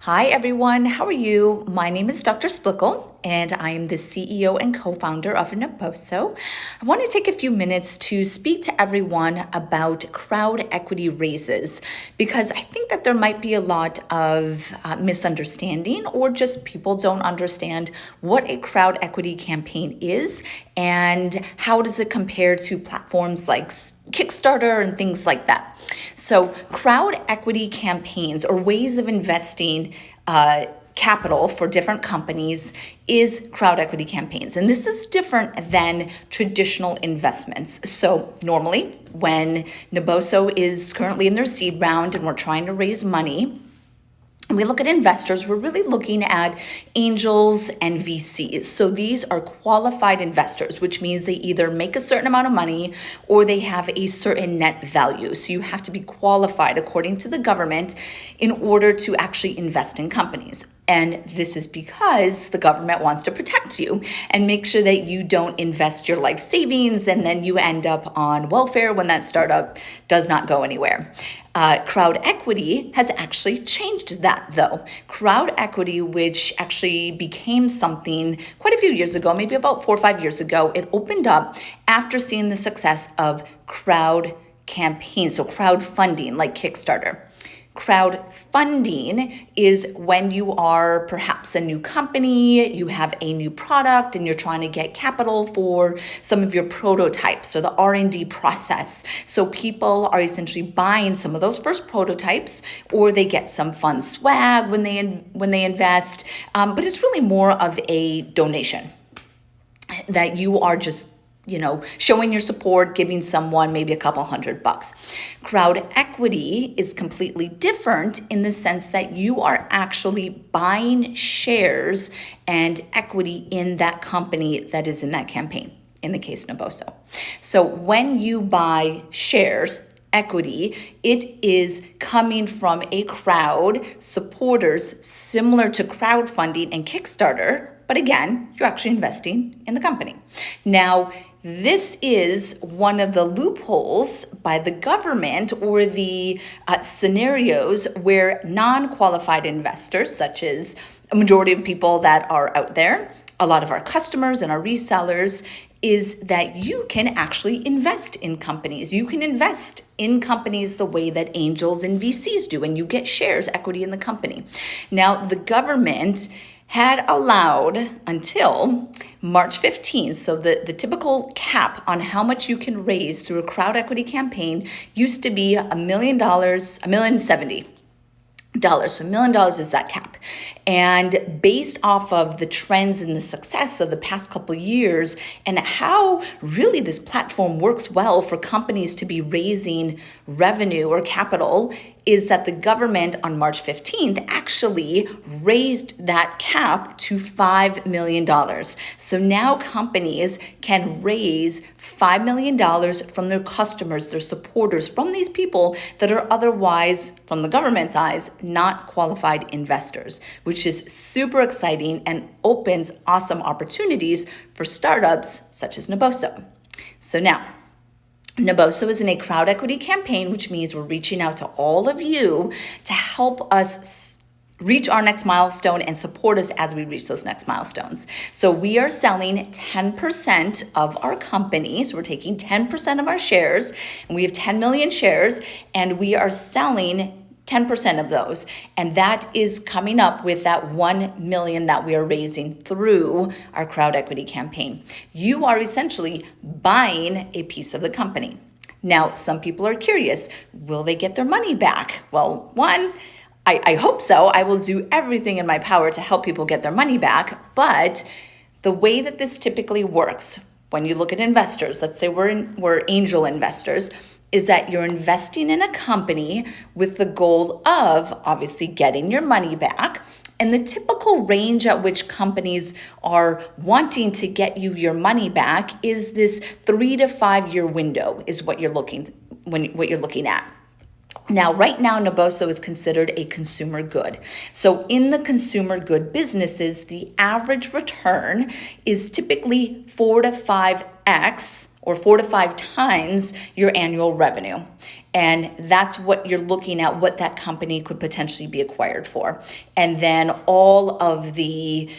Hi everyone, how are you? My name is Dr. Splichal and I am the CEO and co-founder of Naboso. I want to take a few minutes to speak to everyone about crowd equity raises because I think that there might be a lot of misunderstanding or just people don't understand what a crowd equity campaign is and how does it compare to platforms like Kickstarter and things like that. So crowd equity campaigns or ways of investing capital for different companies is crowd equity campaigns. And this is different than traditional investments. So normally when Naboso is currently in their seed round and we're trying to raise money, we look at investors, we're really looking at angels and VCs. So these are qualified investors, which means they either make a certain amount of money or they have a certain net value. So you have to be qualified according to the government in order to actually invest in companies. And this is because the government wants to protect you and make sure that you don't invest your life savings and then you end up on welfare when that startup does not go anywhere. Crowd equity has actually changed that though. Crowd equity, which actually became something quite a few years ago, maybe about 4 or 5 years ago, it opened up after seeing the success of crowd campaigns, so crowdfunding like Kickstarter. Crowdfunding is when you are perhaps a new company, you have a new product and you're trying to get capital for some of your prototypes or the R&D process. So people are essentially buying some of those first prototypes or they get some fun swag when they invest, but it's really more of a donation that you are just showing your support, giving someone maybe a couple $100. Crowd equity is completely different in the sense that you are actually buying shares and equity in that company that is in that campaign, in the case Naboso. So when you buy shares, equity, it is coming from a crowd, supporters similar to crowdfunding and Kickstarter, but again, you're actually investing in the company. Now, this is one of the loopholes by the government or the scenarios where non-qualified investors, such as a majority of people that are out there, a lot of our customers and our resellers, is that you can actually invest in companies. You can invest in companies the way that angels and VCs do, and you get shares, equity in the company. Now, the government had allowed until March 15th. So the typical cap on how much you can raise through a crowd equity campaign used to be $1 million, $1,070,000. So $1 million is that cap. And based off of the trends and the success of the past couple of years and how really this platform works well for companies to be raising revenue or capital, is that the government on March 15th actually raised that cap to $5 million. So now companies can raise $5 million from their customers, their supporters, from these people that are otherwise, from the government's eyes, not qualified investors, which is super exciting and opens awesome opportunities for startups such as Naboso. So now, Naboso is in a crowd equity campaign, which means we're reaching out to all of you to help us reach our next milestone and support us as we reach those next milestones. So we are selling 10% of our company. So we're taking 10% of our shares, and we have 10 million shares, and we are selling 10% of those. And that is coming up with that 1 million that we are raising through our crowd equity campaign. You are essentially buying a piece of the company. Now, some people are curious, will they get their money back? Well, one, I hope so. I will do everything in my power to help people get their money back. But the way that this typically works, when you look at investors, let's say we're angel investors, is that you're investing in a company with the goal of obviously getting your money back. And the typical range at which companies are wanting to get you your money back is this 3 to 5 year window is what you're looking at. Now, right now, Naboso is considered a consumer good. So in the consumer good businesses, the average return is typically 4 to 5x or 4 to 5 times your annual revenue. And that's what you're looking at, what that company could potentially be acquired for. And then all of the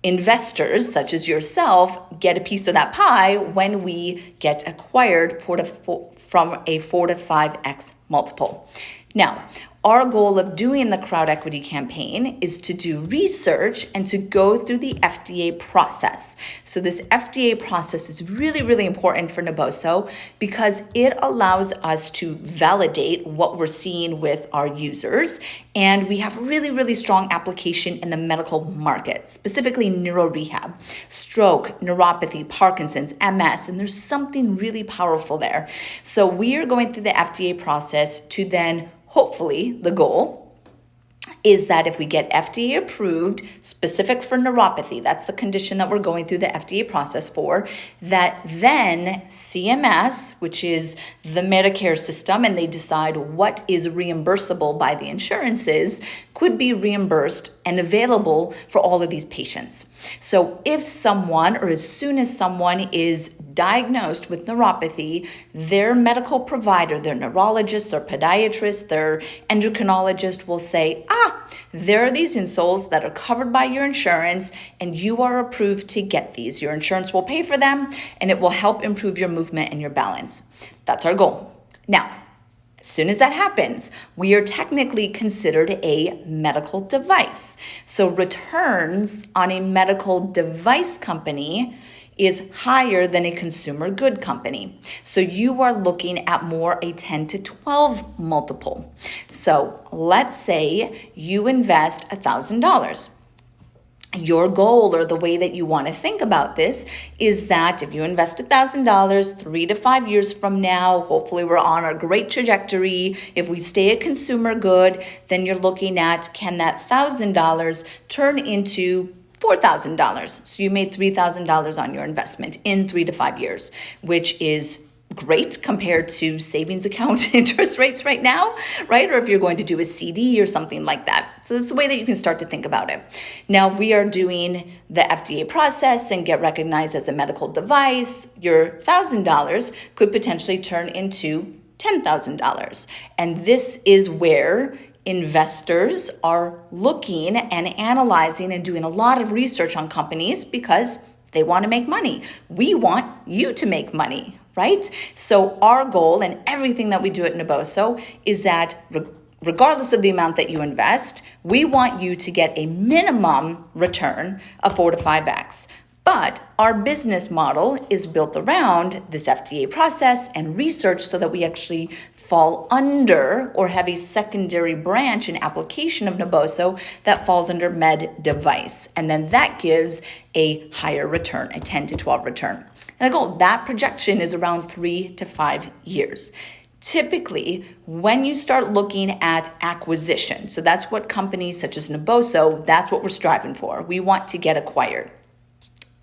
investors, such as yourself, get a piece of that pie when we get acquired from a 4 to 5x multiple. Now, our goal of doing the crowd equity campaign is to do research and to go through the FDA process. So this FDA process is really, really important for Naboso because it allows us to validate what we're seeing with our users. And we have really, really strong application in the medical market, specifically neuro rehab, stroke, neuropathy, Parkinson's, MS, and there's something really powerful there. So we are going through the FDA process to then hopefully, the goal is that if we get FDA approved, specific for neuropathy, that's the condition that we're going through the FDA process for, that then CMS, which is the Medicare system, and they decide what is reimbursable by the insurances, could be reimbursed and available for all of these patients. So if someone, or as soon as someone is diagnosed with neuropathy, their medical provider, their neurologist, their podiatrist, their endocrinologist will say, there are these insoles that are covered by your insurance and you are approved to get these. Your insurance will pay for them and it will help improve your movement and your balance. That's our goal. Now, as soon as that happens, we are technically considered a medical device. So returns on a medical device company is higher than a consumer good company. So you are looking at more a 10 to 12 multiple. So let's say you invest $1,000. Your goal, or the way that you want to think about this, is that if you invest $1,000, 3 to 5 years from now, hopefully we're on a great trajectory. If we stay a consumer good, then you're looking at, can that $1,000 turn into $4,000? So you made $3,000 on your investment in 3 to 5 years, which is great compared to savings account interest rates right now, right? Or if you're going to do a CD or something like that. So that's the way that you can start to think about it. Now, if we are doing the FDA process and get recognized as a medical device, your $1,000 could potentially turn into $10,000. And this is where investors are looking and analyzing and doing a lot of research on companies because they want to make money. We want you to make money, right? So our goal and everything that we do at Naboso is that regardless of the amount that you invest, we want you to get a minimum return of 4 to 5x. But our business model is built around this FDA process and research so that we actually fall under or have a secondary branch and application of Naboso that falls under med device. And then that gives a higher return, a 10 to 12 return. And again, that projection is around 3 to 5 years. Typically, when you start looking at acquisition, so that's what companies such as Naboso, that's what we're striving for. We want to get acquired.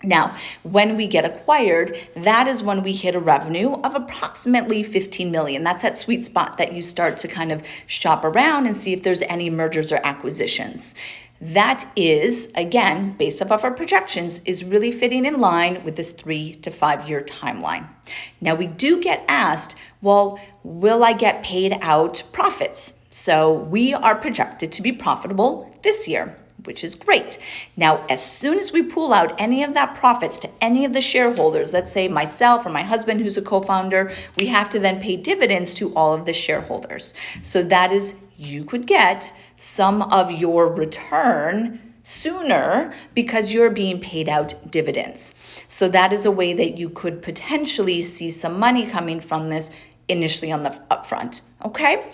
Now, when we get acquired, that is when we hit a revenue of approximately 15 million. That's that sweet spot that you start to kind of shop around and see if there's any mergers or acquisitions. That is, again, based off of our projections, is really fitting in line with this 3 to 5 year timeline. Now, we do get asked, well, will I get paid out profits? So we are projected to be profitable this year, which is great. Now, as soon as we pull out any of that profits to any of the shareholders, let's say myself or my husband who's a co-founder, we have to then pay dividends to all of the shareholders. So that is, you could get some of your return sooner because you're being paid out dividends. So that is a way that you could potentially see some money coming from this initially on the upfront, okay?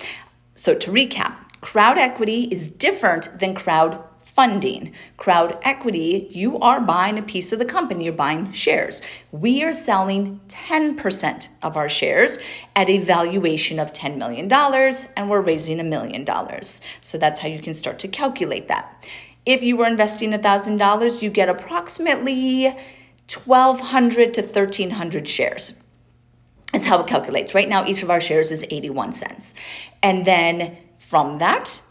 So to recap, crowd equity is different than crowd funding. Crowd equity, you are buying a piece of the company, you're buying shares. We are selling 10% of our shares at a valuation of $10 million, and we're raising $1 million. So that's how you can start to calculate that. If you were investing $1,000, you get approximately 1,200 to 1,300 shares. That's how it calculates. Right now, each of our shares is 81 cents. And then from that,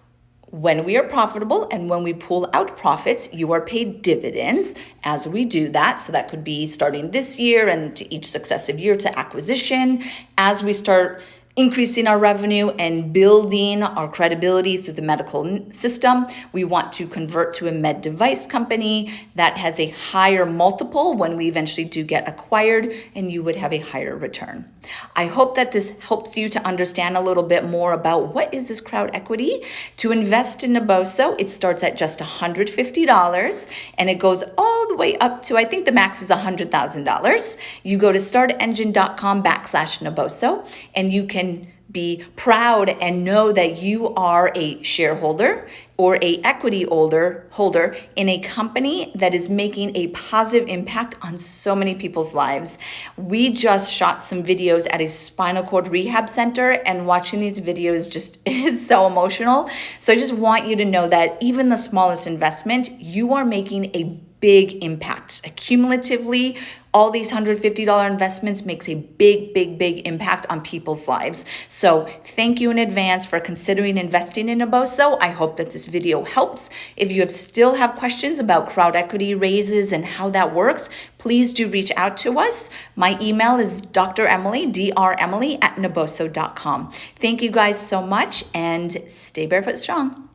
when we are profitable and when we pull out profits, you are paid dividends as we do that. So that could be starting this year and to each successive year to acquisition. As we start increasing our revenue and building our credibility through the medical system, we want to convert to a med device company that has a higher multiple when we eventually do get acquired, and you would have a higher return. I hope that this helps you to understand a little bit more about what is this crowd equity. To invest in Naboso, it starts at just $150 and it goes all the way up to, I think the max is $100,000. You go to startengine.com/Naboso and you can be proud and know that you are a shareholder or a equity holder in a company that is making a positive impact on so many people's lives. We just shot some videos at a spinal cord rehab center, and watching these videos just is so emotional. So I just want you to know that even the smallest investment, you are making a big impact. Cumulatively, all these $150 investments makes a big impact on people's lives. So thank you in advance for considering investing in Naboso. I hope that this video helps. If you still have questions about crowd equity raises and how that works, please do reach out to us. My email is dremily@naboso.com. Thank you guys so much, and stay barefoot strong.